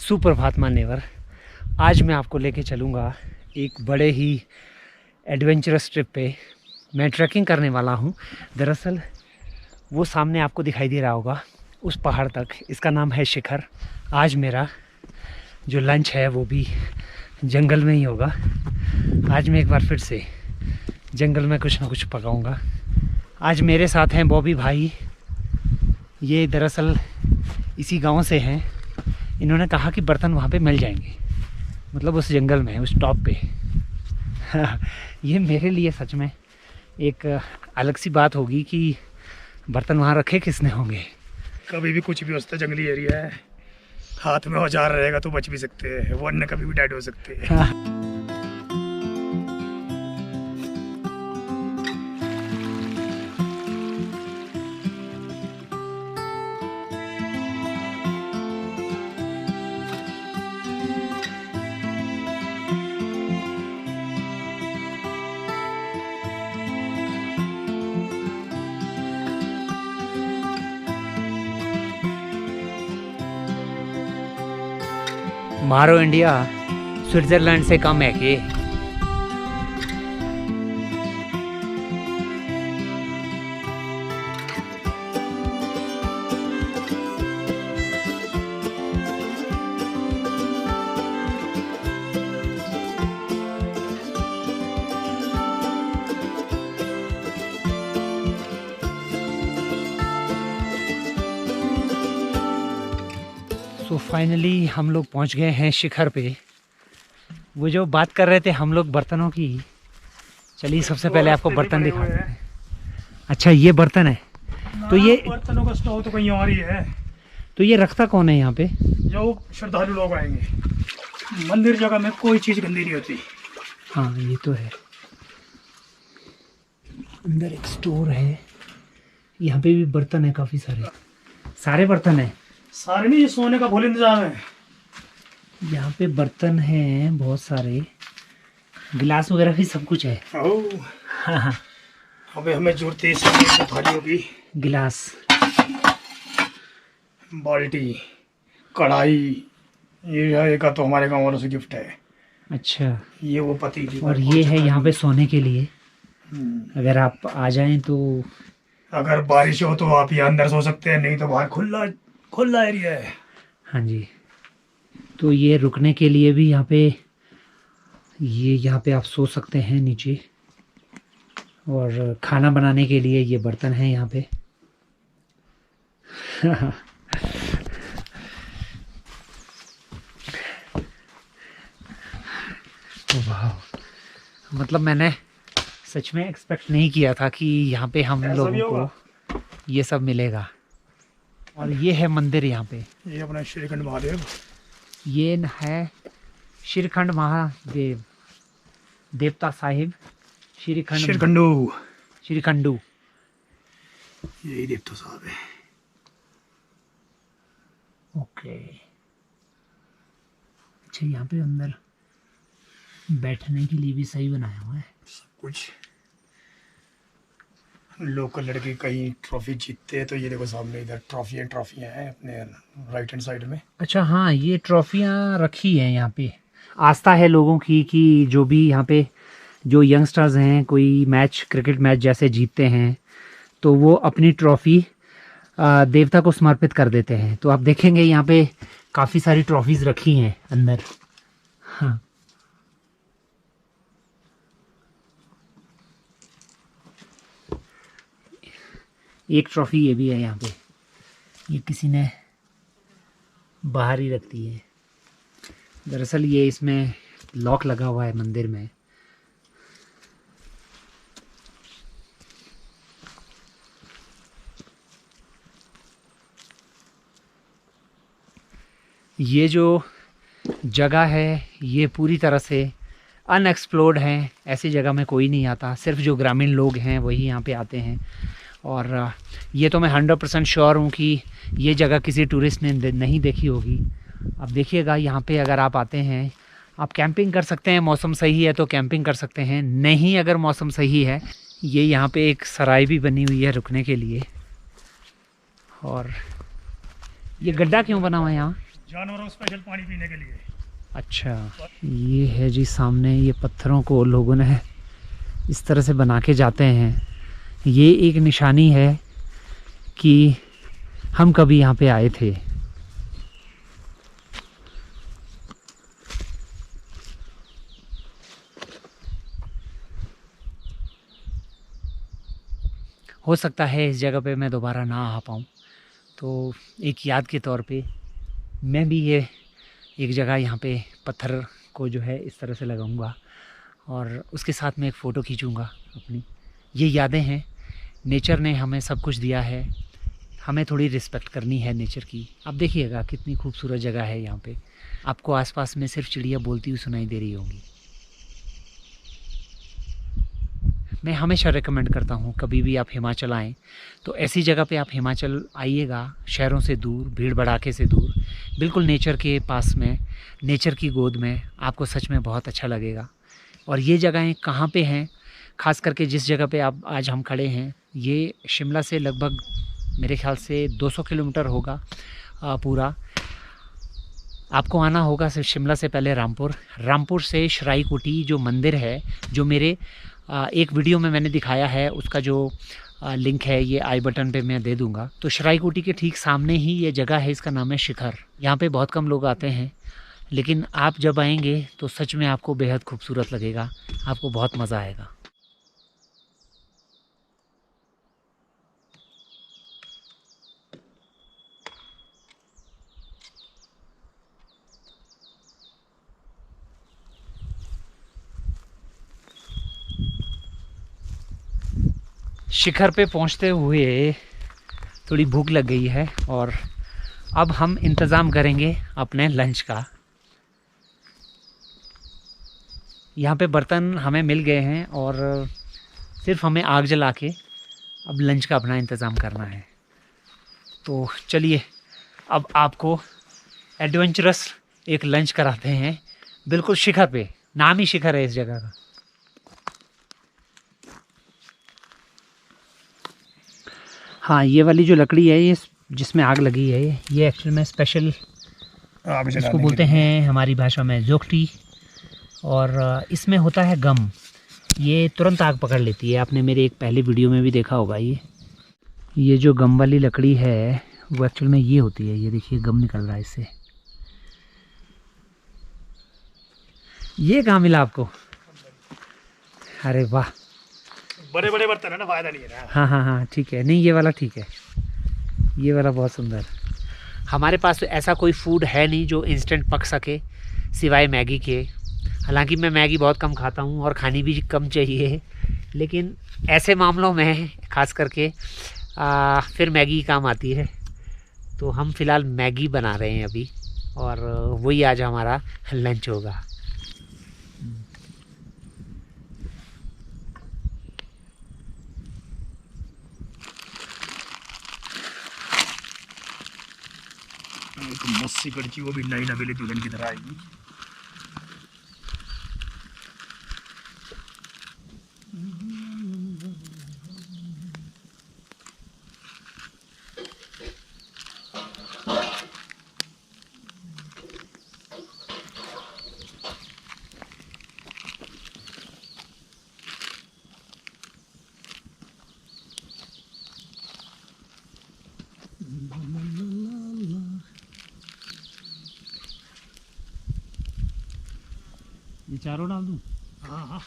सुप्रभात मान्यवर। आज मैं आपको लेके चलूँगा एक बड़े ही एडवेंचरस ट्रिप पे। मैं ट्रैकिंग करने वाला हूँ। दरअसल वो सामने आपको दिखाई दे रहा होगा उस पहाड़ तक, इसका नाम है शिखर। आज मेरा जो लंच है वो भी जंगल में ही होगा। आज मैं एक बार फिर से जंगल में कुछ ना कुछ पकाऊंगा। आज मेरे साथ हैं बॉबी भाई। ये दरअसल इसी गांव से हैं। इन्होंने कहा कि बर्तन वहाँ पे मिल जाएंगे, मतलब उस जंगल में, उस टॉप पे। ये मेरे लिए सच में एक अलग सी बात होगी कि बर्तन वहाँ रखे किसने होंगे। कभी भी कुछ भी हो सकता है, जंगली एरिया है। हाथ में औजार रहेगा तो बच भी सकते हैं, वरना कभी भी डेड हो सकते हैं। मारो इंडिया स्विट्ज़रलैंड से कम है कि? तो फाइनली हम लोग पहुंच गए हैं शिखर पे। वो जो बात कर रहे थे हम लोग बर्तनों की, चलिए सबसे पहले आपको बर्तन दिखाते हैं। अच्छा ये बर्तन है, तो ये बर्तनों का स्टोव तो कहीं और ही है। तो ये रखता कौन है यहाँ पे? जो श्रद्धालु लोग आएंगे। मंदिर जगह में कोई चीज़ गंदी नहीं होती। हाँ ये तो है। अंदर एक स्टोर है, यहाँ पे भी बर्तन है, काफ़ी सारे बर्तन है। सारे नहीं, ये सोने का फुल इंतजाम है। यहाँ पे बर्तन हैं बहुत सारे, गिलास वगैरह भी सब कुछ है। हाँ। अबे हमें जरूरत है सोने थालियों की। गिलास, बाल्टी, कढ़ाई, ये का तो हमारे गाँव वालों से गिफ्ट है। अच्छा, ये वो पतीली और ये है यहाँ पे सोने के लिए। अगर आप आ जाएं तो अगर बारिश हो तो आप यहाँ अंदर सो सकते हैं, नहीं तो बाहर खुला एरिया है। हाँ जी। तो ये रुकने के लिए भी यहाँ पे, ये यहाँ पे आप सो सकते हैं नीचे। और खाना बनाने के लिए ये बर्तन है यहाँ पे। वाह, मतलब मैंने सच में एक्सपेक्ट नहीं किया था कि यहाँ पे हम लोगों को ये सब मिलेगा। और ये है मंदिर यहाँ पे। ये अपना श्रीखंड महादेव। ये है श्रीखंड महादेव, देवता साहिब श्रीखंडू। यही देवता साहब है। ओके। अच्छा, यहाँ पे अंदर बैठने के लिए भी सही बनाया हुआ है सब कुछ। लोकल लड़के कहीं ट्रॉफी जीतते हैं तो ये देखो सामने इधर ट्रॉफियाँ हैं अपने राइट हैंड साइड में। अच्छा हाँ, ये ट्रॉफियाँ रखी हैं यहाँ पे। आस्था है लोगों की कि जो भी यहाँ पे जो यंगस्टर्स हैं कोई मैच, क्रिकेट मैच जैसे जीतते हैं तो वो अपनी ट्रॉफी देवता को समर्पित कर देते हैं। तो आप देखेंगे यहाँ पे काफ़ी सारी ट्रॉफीज़ रखी हैं अंदर। हाँ, एक ट्रॉफी ये भी है यहाँ पे, ये किसी ने बाहर ही रख दी है। दरअसल ये इसमें लॉक लगा हुआ है मंदिर में। ये जो जगह है ये पूरी तरह से अनएक्सप्लोर्ड है। ऐसी जगह में कोई नहीं आता, सिर्फ जो ग्रामीण लोग हैं वही यहाँ पे आते हैं। और ये तो मैं 100% श्योर हूँ कि ये जगह किसी टूरिस्ट ने नहीं देखी होगी। अब देखिएगा यहाँ पे अगर आप आते हैं, आप कैंपिंग कर सकते हैं। मौसम सही है तो कैंपिंग कर सकते हैं, नहीं अगर मौसम सही है। ये यहाँ पे एक सराय भी बनी हुई है रुकने के लिए। और ये गड्ढा क्यों बना हुआ है यहाँ? जानवरों को स्पेशल पानी पीने के लिए। अच्छा, ये है जी सामने, ये पत्थरों को लोगों ने इस तरह से बना के जाते हैं। ये एक निशानी है कि हम कभी यहाँ पे आए थे। हो सकता है इस जगह पे मैं दोबारा ना आ पाऊँ, तो एक याद के तौर पे मैं भी ये एक जगह यहाँ पे पत्थर को जो है इस तरह से लगाऊंगा और उसके साथ में एक फ़ोटो खींचूंगा अपनी। ये यादें हैं, नेचर ने हमें सब कुछ दिया है, हमें थोड़ी रिस्पेक्ट करनी है नेचर की। आप देखिएगा कितनी खूबसूरत जगह है यहाँ पे। आपको आसपास में सिर्फ चिड़िया बोलती हुई सुनाई दे रही होंगी। मैं हमेशा रेकमेंड करता हूँ कभी भी आप हिमाचल आएँ तो ऐसी जगह पे आप हिमाचल आइएगा, शहरों से दूर, भीड़ भड़ाके से दूर, बिल्कुल नेचर के पास में, नेचर की गोद में। आपको सच में बहुत अच्छा लगेगा। और ये जगहें कहाँ पे हैं, ख़ास करके जिस जगह पे आप आज हम खड़े हैं, ये शिमला से लगभग मेरे ख्याल से 200 किलोमीटर होगा पूरा। आपको आना होगा सिर्फ शिमला से पहले रामपुर, रामपुर से शराईकुटी जो मंदिर है, जो मेरे एक वीडियो में मैंने दिखाया है, उसका जो लिंक है ये आई बटन पे मैं दे दूंगा। तो शराईकुटी के ठीक सामने ही ये जगह है, इसका नाम है शिखर। यहाँ पे बहुत कम लोग आते हैं, लेकिन आप जब आएंगे तो सच में आपको बेहद खूबसूरत लगेगा, आपको बहुत मज़ा आएगा। शिखर पे पहुँचते हुए थोड़ी भूख लग गई है और अब हम इंतज़ाम करेंगे अपने लंच का। यहाँ पे बर्तन हमें मिल गए हैं और सिर्फ हमें आग जला के अब लंच का अपना इंतज़ाम करना है। तो चलिए अब आपको एडवेंचरस एक लंच कराते हैं, बिल्कुल शिखर पे। नाम ही शिखर है इस जगह का। हाँ, ये वाली जो लकड़ी है, ये जिसमें आग लगी है, ये एक्चुअल में स्पेशल आग इसको जलाने बोलते के लिए। हैं हमारी भाषा में जोगटी। और इसमें होता है गम, ये तुरंत आग पकड़ लेती है। आपने मेरे एक पहले वीडियो में भी देखा होगा। ये जो गम वाली लकड़ी है वो एक्चुअल में ये होती है। ये देखिए गम निकल रहा है इससे। ये कहाँ मिला आपको? अरे वाह, बड़े बड़े बर्तन है ना, फायदा नहीं है ना। हाँ हाँ हाँ, ठीक है। नहीं, ये वाला ठीक है, ये वाला बहुत सुंदर। हमारे पास तो ऐसा कोई फूड है नहीं जो इंस्टेंट पक सके सिवाय मैगी के। हालांकि मैं मैगी बहुत कम खाता हूँ और खानी भी कम चाहिए, लेकिन ऐसे मामलों में ख़ास करके फिर मैगी काम आती है। तो हम फ़िलहाल मैगी बना रहे हैं अभी, और वही आज हमारा लंच होगा। एक मस्सी कड़ची, वो भी नई नवेली दुल्हन की तरह आएगी। ये चारों डाल दूँ? हाँ हाँ।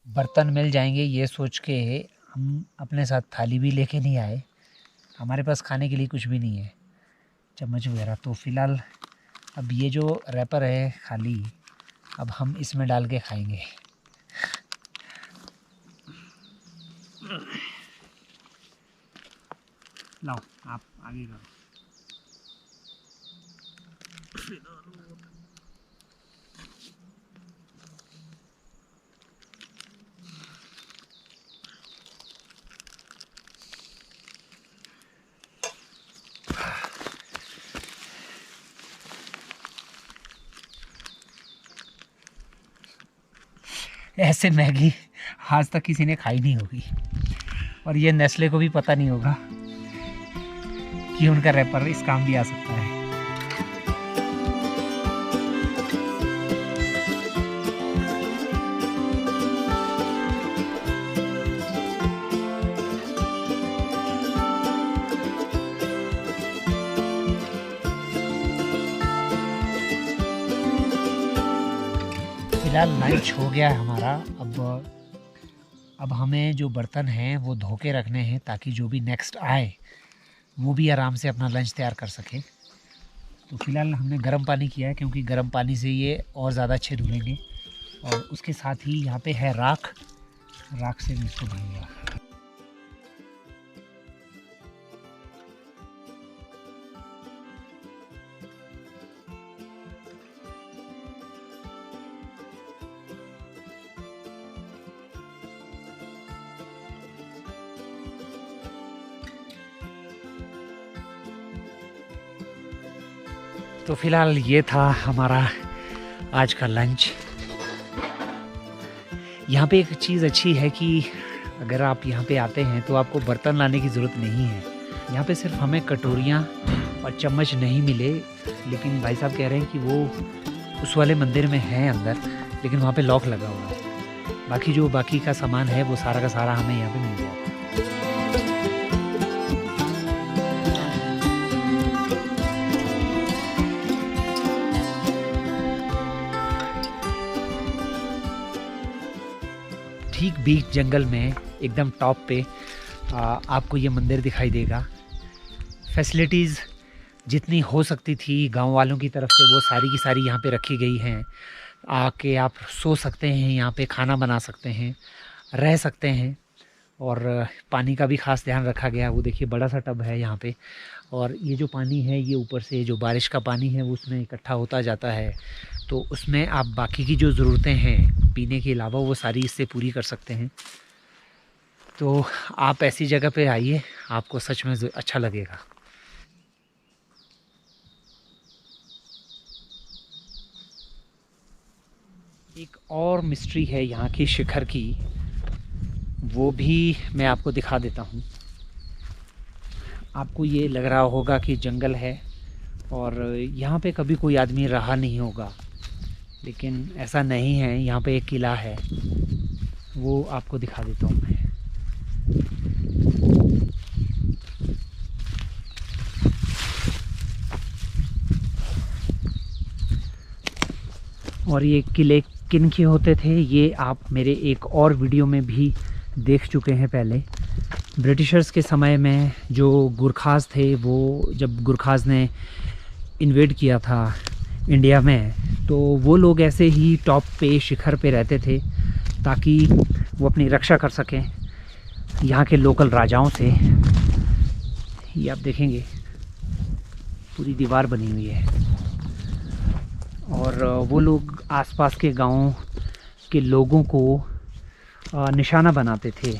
बर्तन मिल जाएंगे ये सोच के हम अपने साथ थाली भी लेके नहीं आए। हमारे पास खाने के लिए कुछ भी नहीं है, चम्मच वगैरह। तो फ़िलहाल अब ये जो रैपर है खाली, अब हम इसमें डाल के खाएंगे। लाओ आप आगे करो। ऐसे मैगी आज तक किसी ने खाई नहीं होगी, और ये नेस्ले को भी पता नहीं होगा कि उनका रैपर इस काम भी आ सकता है। फिलहाल लंच हो गया है हमारा। अब हमें जो बर्तन हैं वो धो के रखने हैं, ताकि जो भी नेक्स्ट आए वो भी आराम से अपना लंच तैयार कर सके। तो फिलहाल हमने गर्म पानी किया है, क्योंकि गर्म पानी से ये और ज़्यादा अच्छे धुलेंगे। और उसके साथ ही यहाँ पे है राख से भी इसको धुएंगे। तो फिलहाल ये था हमारा आज का लंच। यहाँ पे एक चीज़ अच्छी है कि अगर आप यहाँ पे आते हैं तो आपको बर्तन लाने की ज़रूरत नहीं है। यहाँ पे सिर्फ हमें कटोरियाँ और चम्मच नहीं मिले, लेकिन भाई साहब कह रहे हैं कि वो उस वाले मंदिर में है अंदर, लेकिन वहाँ पे लॉक लगा हुआ है। बाकी का सामान है वो सारा का सारा हमें यहाँ पे मिल जाएगा। ठीक बीच जंगल में एकदम टॉप पे आपको ये मंदिर दिखाई देगा। फैसिलिटीज़ जितनी हो सकती थी गांव वालों की तरफ से वो सारी की सारी यहाँ पे रखी गई हैं। आके आप सो सकते हैं, यहाँ पे खाना बना सकते हैं, रह सकते हैं, और पानी का भी ख़ास ध्यान रखा गया। वो देखिए बड़ा सा टब है यहाँ पे, और ये जो पानी है ये ऊपर से जो बारिश का पानी है वो उसमें इकट्ठा होता जाता है। तो उसमें आप बाकी की जो ज़रूरतें हैं पीने के अलावा वो सारी इससे पूरी कर सकते हैं। तो आप ऐसी जगह पे आइए, आपको सच में अच्छा लगेगा। एक और मिस्ट्री है यहाँ की शिखर की, वो भी मैं आपको दिखा देता हूँ। आपको ये लग रहा होगा कि जंगल है और यहाँ पे कभी कोई आदमी रहा नहीं होगा, लेकिन ऐसा नहीं है। यहाँ पे एक किला है, वो आपको दिखा देता हूँ मैं। और ये किले किन के होते थे ये आप मेरे एक और वीडियो में भी देख चुके हैं पहले। ब्रिटिशर्स के समय में जो गुरखाज थे, वो जब गुरखाज ने इन्वेड किया था इंडिया में, तो वो लोग ऐसे ही टॉप पे शिखर पे रहते थे ताकि वो अपनी रक्षा कर सकें यहाँ के लोकल राजाओं से। ये आप देखेंगे पूरी दीवार बनी हुई है, और वो लोग आसपास के गांवों के लोगों को निशाना बनाते थे,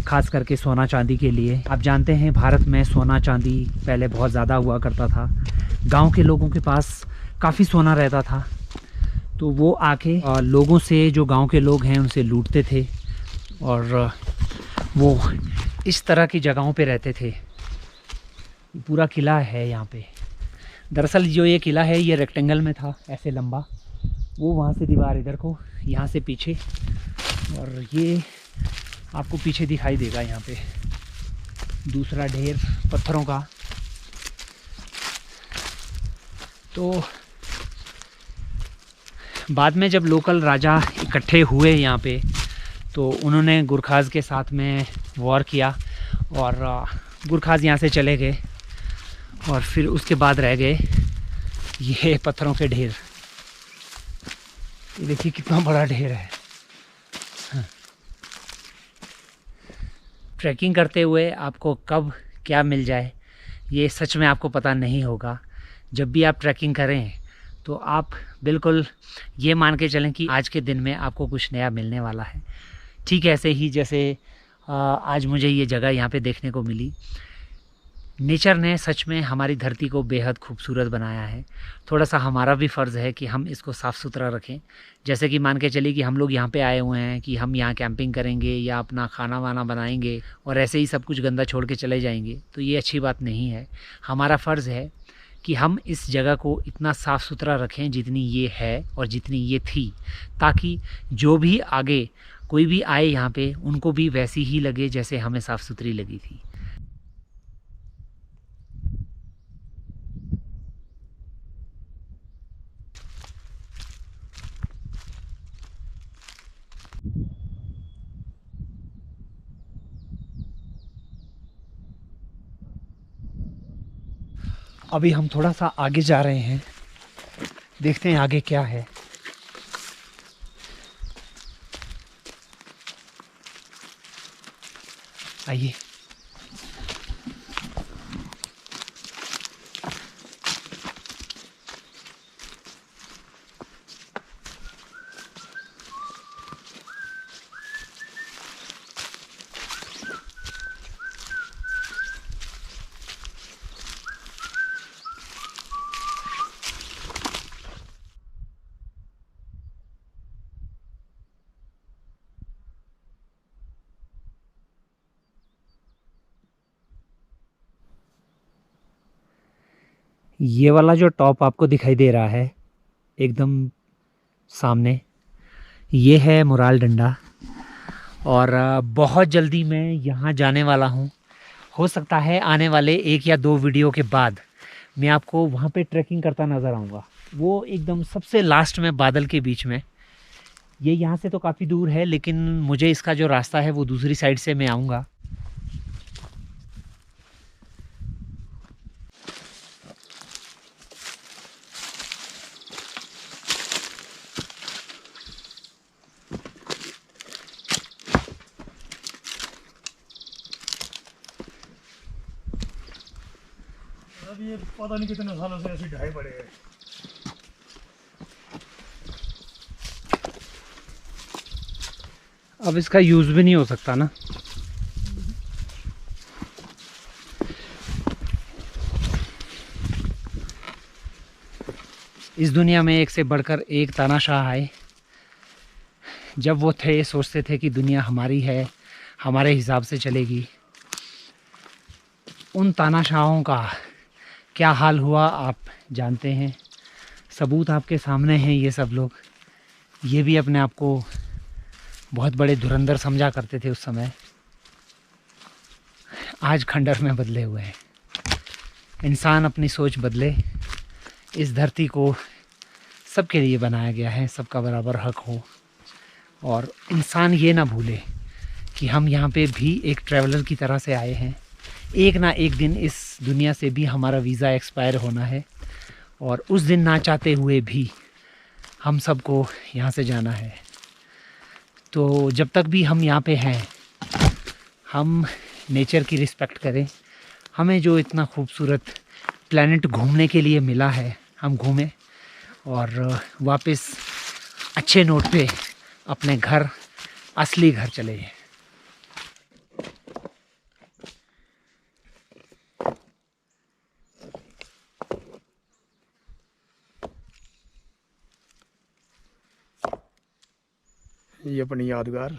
खास करके सोना चांदी के लिए। आप जानते हैं भारत में सोना चांदी पहले बहुत ज़्यादा हुआ करता था, गांव के लोगों के पास काफ़ी सोना रहता था। तो वो आके लोगों से, जो गांव के लोग हैं उनसे लूटते थे, और वो इस तरह की जगहों पे रहते थे। पूरा किला है यहाँ पे। दरअसल जो ये किला है ये रेक्टेंगल में था, ऐसे लंबा। वो वहाँ से दीवार इधर को, यहाँ से पीछे, और ये आपको पीछे दिखाई देगा यहाँ पे दूसरा ढेर पत्थरों का। तो बाद में जब लोकल राजा इकट्ठे हुए यहाँ पे, तो उन्होंने गुरखाज के साथ में वॉर किया, और गुरखाज यहाँ से चले गए, और फिर उसके बाद रह गए ये पत्थरों के ढेर। ये देखिए कितना बड़ा ढेर है। ट्रैकिंग करते हुए आपको कब क्या मिल जाए ये सच में आपको पता नहीं होगा। जब भी आप ट्रैकिंग करें तो आप बिल्कुल ये मान के चलें कि आज के दिन में आपको कुछ नया मिलने वाला है। ठीक ऐसे ही जैसे आज मुझे ये जगह यहाँ पे देखने को मिली। नेचर ने सच में हमारी धरती को बेहद खूबसूरत बनाया है। थोड़ा सा हमारा भी फ़र्ज़ है कि हम इसको साफ़ सुथरा रखें। जैसे कि मान के चलिए कि हम लोग यहाँ पे आए हुए हैं कि हम यहाँ कैंपिंग करेंगे या अपना खाना वाना बनाएंगे और ऐसे ही सब कुछ गंदा छोड़ के चले जाएंगे, तो ये अच्छी बात नहीं है। हमारा फ़र्ज़ है कि हम इस जगह को इतना साफ़ सुथरा रखें जितनी ये है और जितनी ये थी, ताकि जो भी आगे कोई भी आए यहाँ पे उनको भी वैसी ही लगे जैसे हमें साफ़ सुथरी लगी थी। अभी हम थोड़ा सा आगे जा रहे हैं, देखते हैं आगे क्या है। आइए। ये वाला जो टॉप आपको दिखाई दे रहा है एकदम सामने, ये है मुराल डंडा। और बहुत जल्दी मैं यहाँ जाने वाला हूँ। हो सकता है आने वाले 1 या 2 वीडियो के बाद मैं आपको वहाँ पे ट्रैकिंग करता नज़र आऊँगा। वो एकदम सबसे लास्ट में बादल के बीच में। ये यहाँ से तो काफ़ी दूर है, लेकिन मुझे इसका जो रास्ता है वो दूसरी साइड से मैं आऊँगा। अब ये पता नहीं कितने सालों से ऐसे ढाई पड़े हैं। अब इसका यूज़ भी नहीं हो सकता ना। इस दुनिया में एक से बढ़कर एक तानाशाह आए। जब वो थे सोचते थे कि दुनिया हमारी है, हमारे हिसाब से चलेगी। उन तानाशाहों का क्या हाल हुआ आप जानते हैं। सबूत आपके सामने हैं। ये सब लोग ये भी अपने आप को बहुत बड़े धुरंधर समझा करते थे उस समय। आज खंडर में बदले हुए हैं। इंसान अपनी सोच बदले। इस धरती को सबके लिए बनाया गया है, सबका बराबर हक हो। और इंसान ये ना भूले कि हम यहाँ पे भी एक ट्रैवलर की तरह से आए हैं। एक ना एक दिन इस दुनिया से भी हमारा वीज़ा एक्सपायर होना है, और उस दिन ना चाहते हुए भी हम सबको यहाँ से जाना है। तो जब तक भी हम यहाँ पे हैं, हम नेचर की रिस्पेक्ट करें। हमें जो इतना खूबसूरत प्लैनेट घूमने के लिए मिला है, हम घूमें और वापस अच्छे नोट पे अपने घर, असली घर चले जाएं। ये अपनी यादगार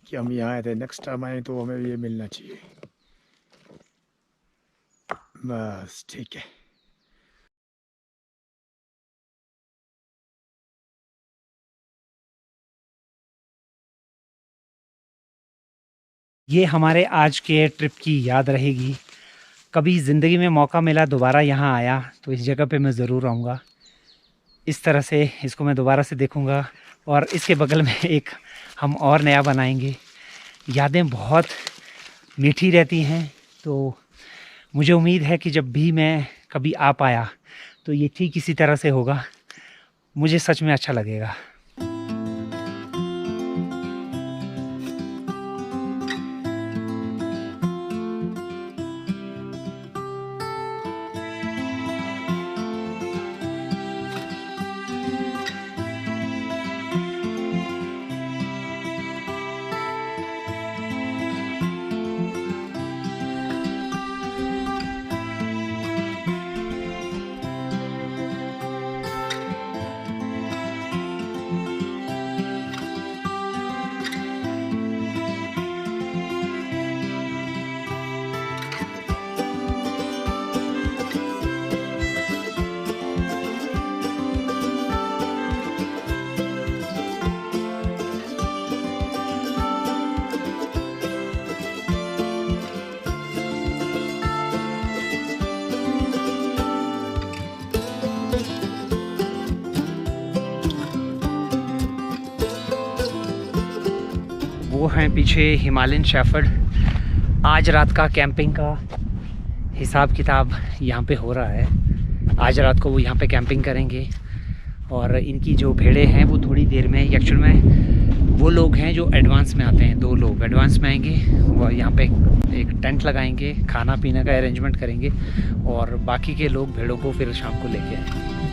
कि हम यहाँ आए थे। नेक्स्ट टाइम आए तो हमें ये मिलना चाहिए। बस ठीक है। ये हमारे आज के ट्रिप की याद रहेगी। कभी ज़िंदगी में मौका मिला दोबारा यहाँ आया तो इस जगह पे मैं ज़रूर आऊँगा। इस तरह से इसको मैं दोबारा से देखूँगा, और इसके बगल में एक हम और नया बनाएंगे। यादें बहुत मीठी रहती हैं, तो मुझे उम्मीद है कि जब भी मैं कभी आ पाया तो ये ठीक इसी तरह से होगा। मुझे सच में अच्छा लगेगा। वो हैं पीछे हिमालयन शेफर्ड। आज रात का कैंपिंग का हिसाब किताब यहाँ पे हो रहा है। आज रात को वो यहाँ पे कैंपिंग करेंगे और इनकी जो भेड़ें हैं वो थोड़ी देर में, एक्चुअल में वो लोग हैं जो एडवांस में आते हैं, 2 लोग एडवांस में आएंगे, वो यहाँ पे एक टेंट लगाएंगे, खाना पीने का अरेंजमेंट करेंगे और बाकी के लोग भेड़ों को फिर शाम को लेके आएंगे।